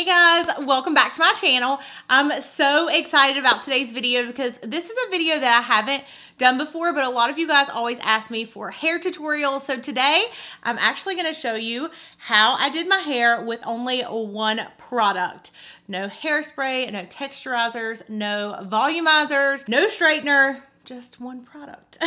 guys, welcome back to my channel. I'm so excited about today's video because this is a video that I haven't done before, but a lot of you guys always ask me for hair tutorials. So today I'm actually going to show you how I did my hair with only one product. No hairspray, no texturizers, no volumizers, no straightener, just one product.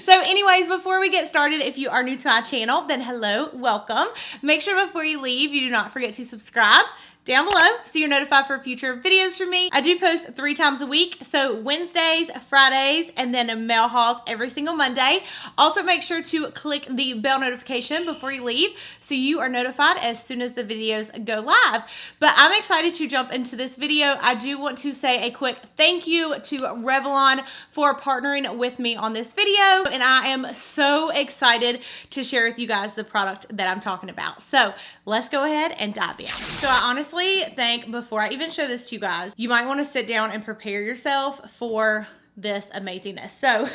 So anyways, before we get started, if you are new to my channel, then hello, welcome. Make sure before you leave, you do not forget to subscribe down below so you're notified for future videos from me. I do post 3 times a week, so Wednesdays, Fridays, and then mail hauls every single Monday. Also make sure to click the bell notification before you leave so you are notified as soon as the videos go live. But I'm excited to jump into this video. I do want to say a quick thank you to Revlon for partnering with me on this video, and I am so excited to share with you guys the product that I'm talking about. So let's go ahead and dive in. So I honestly think before I even show this to you guys, you might want to sit down and prepare yourself for this amazingness. So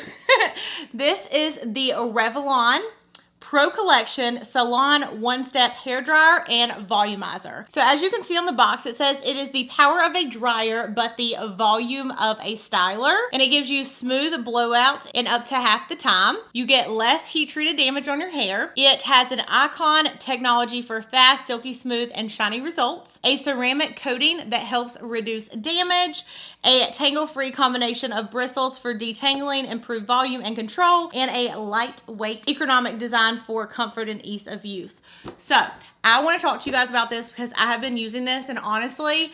this is the Revlon Pro Collection Salon One-Step Hair Dryer and Volumizer. So as you can see on the box, it says it is the power of a dryer, but the volume of a styler. And it gives you smooth blowouts in up to half the time. You get less heat-treated damage on your hair. It has an icon technology for fast, silky smooth, and shiny results. A ceramic coating that helps reduce damage. A tangle-free combination of bristles for detangling, improved volume and control. And a lightweight economic design for comfort and ease of use. So I want to talk to you guys about this because I have been using this, and honestly,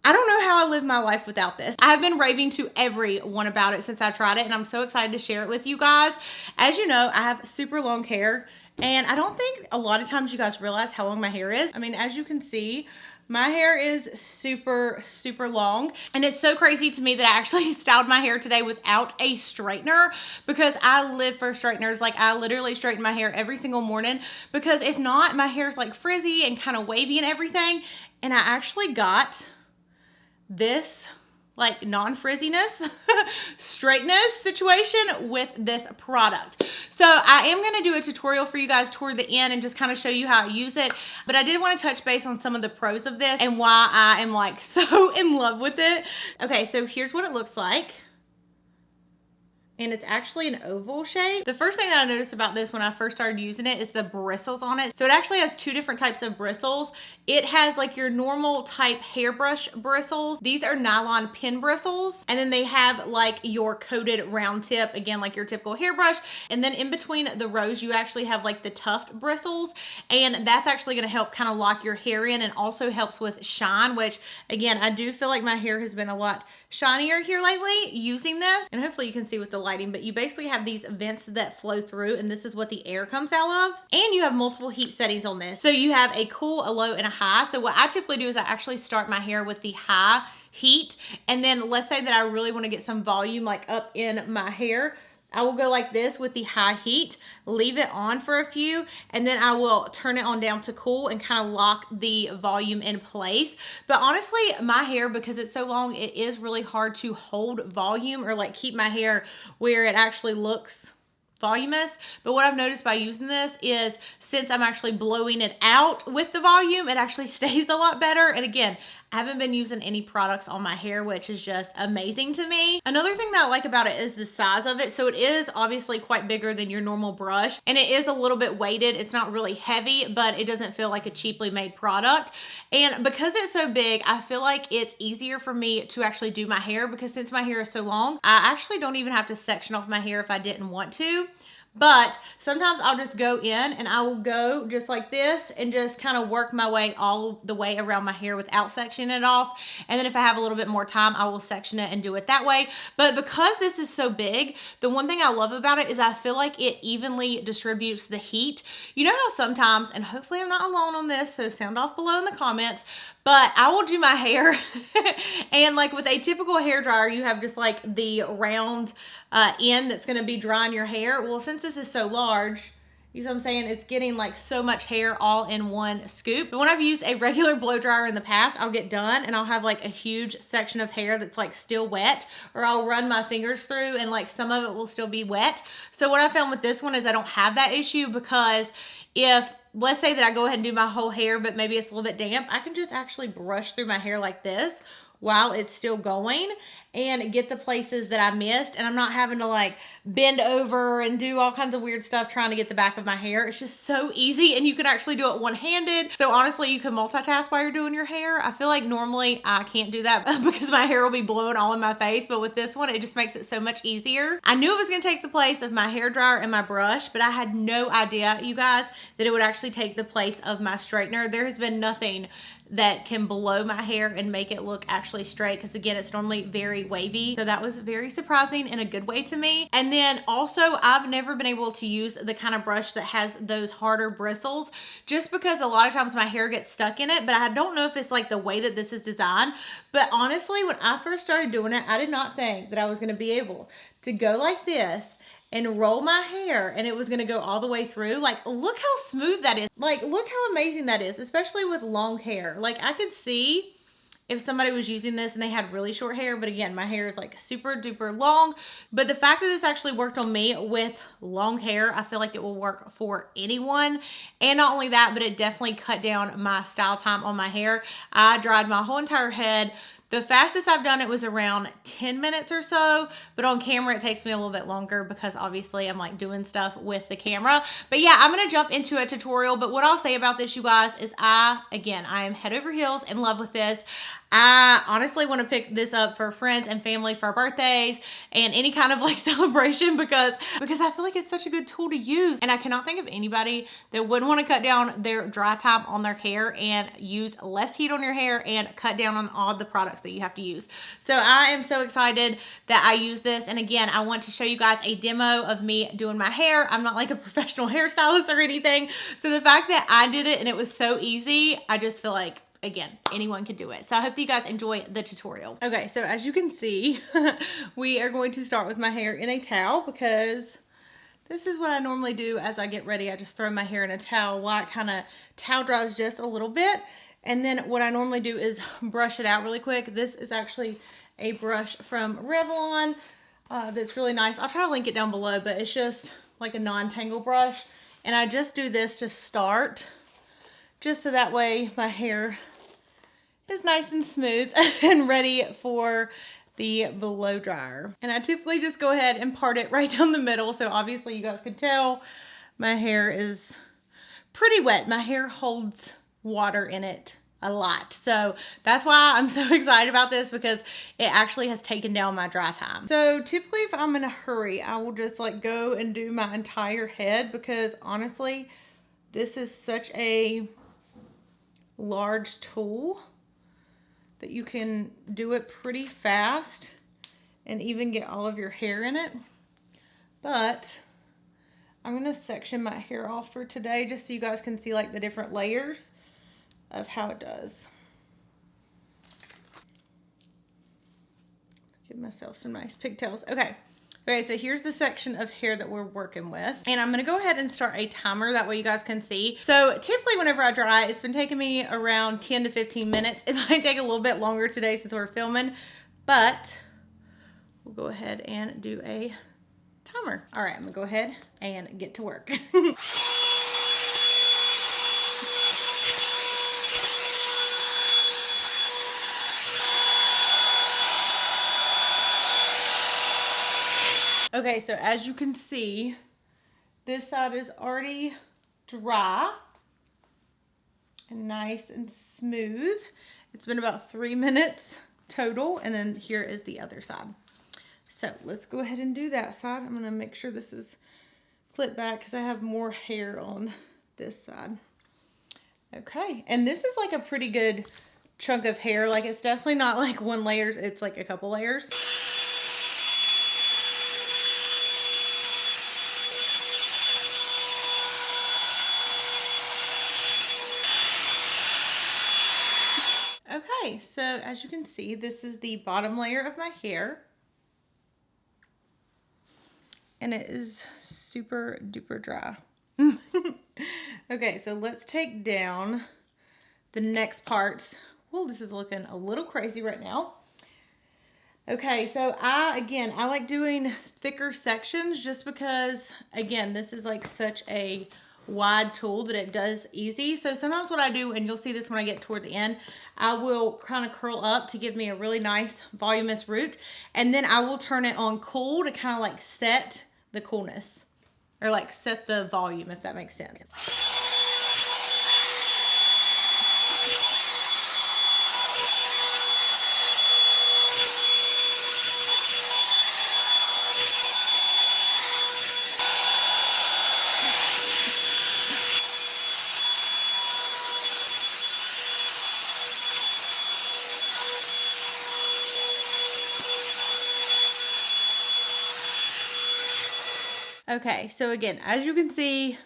I don't know how I live my life without this. I have been raving to everyone about it since I tried it, and I'm so excited to share it with you guys. As you know, I have super long hair, and I don't think a lot of times you guys realize how long my hair is. I mean, as you can see, my hair is super, super long, and it's so crazy to me that I actually styled my hair today without a straightener because I live for straighteners. Like, I literally straighten my hair every single morning because if not, my hair's like frizzy and kind of wavy and everything. And I actually got this like non-frizziness, straightness situation with this product. So I am going to do a tutorial for you guys toward the end and just kind of show you how I use it. But I did want to touch base on some of the pros of this and why I am like so in love with it. Okay, so here's what it looks like. And it's actually an oval shape. The first thing that I noticed about this when I first started using it is the bristles on it. So it actually has 2 different types of bristles. It has like your normal type hairbrush bristles. These are nylon pin bristles. And then they have like your coated round tip, again, like your typical hairbrush. And then in between the rows, you actually have like the tuft bristles. And that's actually gonna help kind of lock your hair in and also helps with shine, which again, I do feel like my hair has been a lot shinier here lately using this. And hopefully you can see with the lighting, but you basically have these vents that flow through, and this is what the air comes out of. And you have multiple heat settings on this. So you have a cool, a low, and a high. So what I typically do is I actually start my hair with the high heat, and then let's say that I really want to get some volume like up in my hair, I will go like this with the high heat, leave it on for a few, and then I will turn it on down to cool and kind of lock the volume in place. But honestly, my hair, because it's so long, it is really hard to hold volume or like keep my hair where it actually looks voluminous. But what I've noticed by using this is since I'm actually blowing it out with the volume, it actually stays a lot better. And again, I haven't been using any products on my hair, which is just amazing to me. Another thing that I like about it is the size of it. So it is obviously quite bigger than your normal brush, and it is a little bit weighted. It's not really heavy, but it doesn't feel like a cheaply made product. And because it's so big, I feel like it's easier for me to actually do my hair because since my hair is so long, I actually don't even have to section off my hair if I didn't want to. But sometimes I'll just go in and I will go just like this and just kind of work my way all the way around my hair without sectioning it off. And then if I have a little bit more time, I will section it and do it that way. But because this is so big, the one thing I love about it is I feel like it evenly distributes the heat. You know how sometimes, and hopefully I'm not alone on this, so sound off below in the comments, but I will do my hair and like with a typical hair dryer, you have just like the round end that's going to be drying your hair. Well, since this is so large, you know what I'm saying? It's getting like so much hair all in one scoop. But when I've used a regular blow dryer in the past, I'll get done and I'll have like a huge section of hair that's like still wet, or I'll run my fingers through and like some of it will still be wet. So what I found with this one is I don't have that issue because if let's say that I go ahead and do my whole hair, but maybe it's a little bit damp, I can just actually brush through my hair like this while it's still going and get the places that I missed, and I'm not having to like bend over and do all kinds of weird stuff trying to get the back of my hair. It's just so easy, and you can actually do it one-handed. So honestly, you can multitask while you're doing your hair. I feel like normally I can't do that because my hair will be blowing all in my face, but with this one, it just makes it so much easier. I knew it was gonna take the place of my hair dryer and my brush, but I had no idea, you guys, that it would actually take the place of my straightener. There has been nothing that can blow my hair and make it look actually straight, because again, it's normally very wavy. So that was very surprising in a good way to me. And then also, I've never been able to use the kind of brush that has those harder bristles, just because a lot of times my hair gets stuck in it, but I don't know if it's like the way that this is designed. But honestly, when I first started doing it, I did not think that I was gonna be able to go like this and roll my hair and it was gonna go all the way through. Like, look how smooth that is. Like, look how amazing that is, especially with long hair. Like, I could see if somebody was using this and they had really short hair, but again, my hair is like super duper long. But the fact that this actually worked on me with long hair, I feel like it will work for anyone. And not only that, but it definitely cut down my style time on my hair. I dried my whole entire head. The fastest I've done it was around 10 minutes or so, but on camera it takes me a little bit longer because obviously I'm like doing stuff with the camera. But yeah, I'm gonna jump into a tutorial, but what I'll say about this, you guys, is I am head over heels in love with this. I honestly want to pick this up for friends and family for our birthdays and any kind of like celebration because I feel like it's such a good tool to use. And I cannot think of anybody that wouldn't want to cut down their dry time on their hair and use less heat on your hair and cut down on all the products that you have to use. So I am so excited that I use this. And again, I want to show you guys a demo of me doing my hair. I'm not like a professional hairstylist or anything. So the fact that I did it and it was so easy, I just feel like, again, anyone can do it. So I hope that you guys enjoy the tutorial. Okay, so as you can see, we are going to start with my hair in a towel because this is what I normally do as I get ready. I just throw my hair in a towel while it kind of towel dries just a little bit. And then what I normally do is brush it out really quick. This is actually a brush from Revlon that's really nice. I'll try to link it down below, but it's just like a non-tangle brush. And I just do this to start, just so that way my hair is nice and smooth and ready for the blow dryer. And I typically just go ahead and part it right down the middle. So obviously you guys can tell my hair is pretty wet. My hair holds water in it a lot. So that's why I'm so excited about this, because it actually has taken down my dry time. So typically if I'm in a hurry, I will just like go and do my entire head, because honestly, this is such a large tool that you can do it pretty fast and even get all of your hair in it. But I'm gonna section my hair off for today just so you guys can see like the different layers of how it does. Give myself some nice pigtails. Okay, so here's the section of hair that we're working with. And I'm gonna go ahead and start a timer, that way you guys can see. So typically whenever I dry, it's been taking me around 10 to 15 minutes. It might take a little bit longer today since we're filming, but we'll go ahead and do a timer. All right, I'm gonna go ahead and get to work. Okay, so as you can see, this side is already dry and nice and smooth. It's been about 3 minutes total, and then here is the other side. So let's go ahead and do that side. I'm gonna make sure this is clipped back because I have more hair on this side. Okay, and this is like a pretty good chunk of hair. Like, it's definitely not like one layer, it's like a couple layers. Okay, so as you can see, this is the bottom layer of my hair. And it is super duper dry. Okay, so let's take down the next parts. Well, this is looking a little crazy right now. Okay, so I like doing thicker sections just because, again, this is like such a wide tool that it does easy. So sometimes what I do, and you'll see this when I get toward the end, I will kind of curl up to give me a really nice voluminous root. And then I will turn it on cool to kind of like set the coolness, or like set the volume, if that makes sense. Okay, so again, as you can see,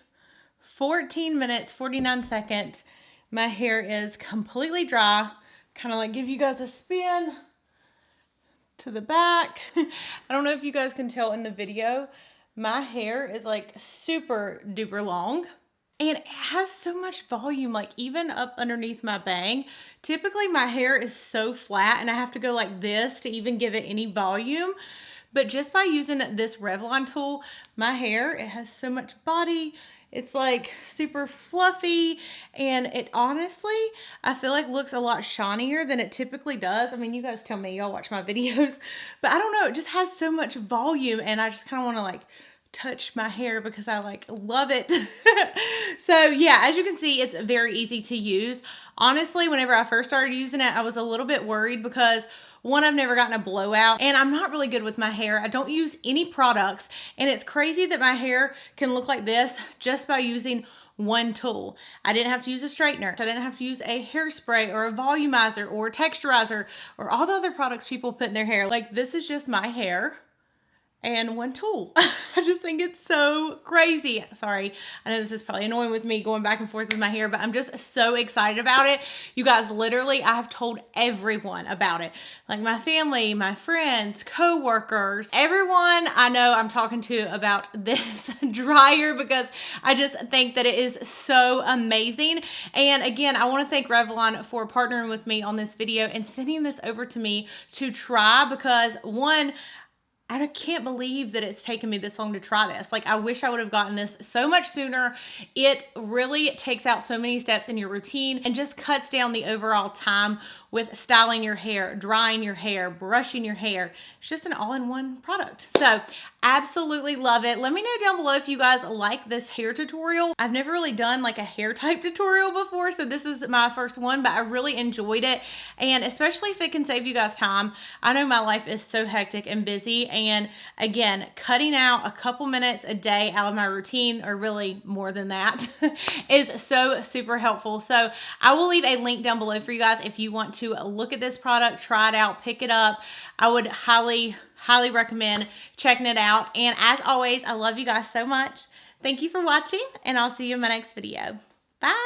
14 minutes, 49 seconds. My hair is completely dry. Kind of like give you guys a spin to the back. I don't know if you guys can tell in the video, my hair is like super duper long. And it has so much volume, like even up underneath my bang. Typically my hair is so flat and I have to go like this to even give it any volume. But just by using this Revlon tool, my hair, it has so much body. It's like super fluffy, and it honestly, I feel like looks a lot shinier than it typically does. I mean, you guys tell me, y'all watch my videos, but I don't know, it just has so much volume, and I just kind of want to like touch my hair because I like love it. So yeah, as you can see, it's very easy to use. Honestly, whenever I first started using it, I was a little bit worried because one, I've never gotten a blowout, and I'm not really good with my hair. I don't use any products, and it's crazy that my hair can look like this just by using one tool. I didn't have to use a straightener. I didn't have to use a hairspray or a volumizer or a texturizer or all the other products people put in their hair. Like, this is just my hair and one tool. I just think it's so crazy. Sorry, I know this is probably annoying with me going back and forth with my hair, but I'm just so excited about it. You guys, literally, I have told everyone about it. Like my family, my friends, co-workers, everyone I know I'm talking to about this dryer because I just think that it is so amazing. And again, I want to thank Revlon for partnering with me on this video and sending this over to me to try because one, I can't believe that it's taken me this long to try this. Like, I wish I would have gotten this so much sooner. It really takes out so many steps in your routine and just cuts down the overall time with styling your hair, drying your hair, brushing your hair. It's just an all-in-one product. So absolutely love it. Let me know down below if you guys like this hair tutorial. I've never really done like a hair type tutorial before, so this is my first one, but I really enjoyed it. And especially if it can save you guys time. I know my life is so hectic and busy, and again, cutting out a couple minutes a day out of my routine, or really more than that, is so super helpful. So I will leave a link down below for you guys if you want to look at this product, try it out, pick it up. I would highly recommend checking it out. And as always, I love you guys so much. Thank you for watching, and I'll see you in my next video. Bye.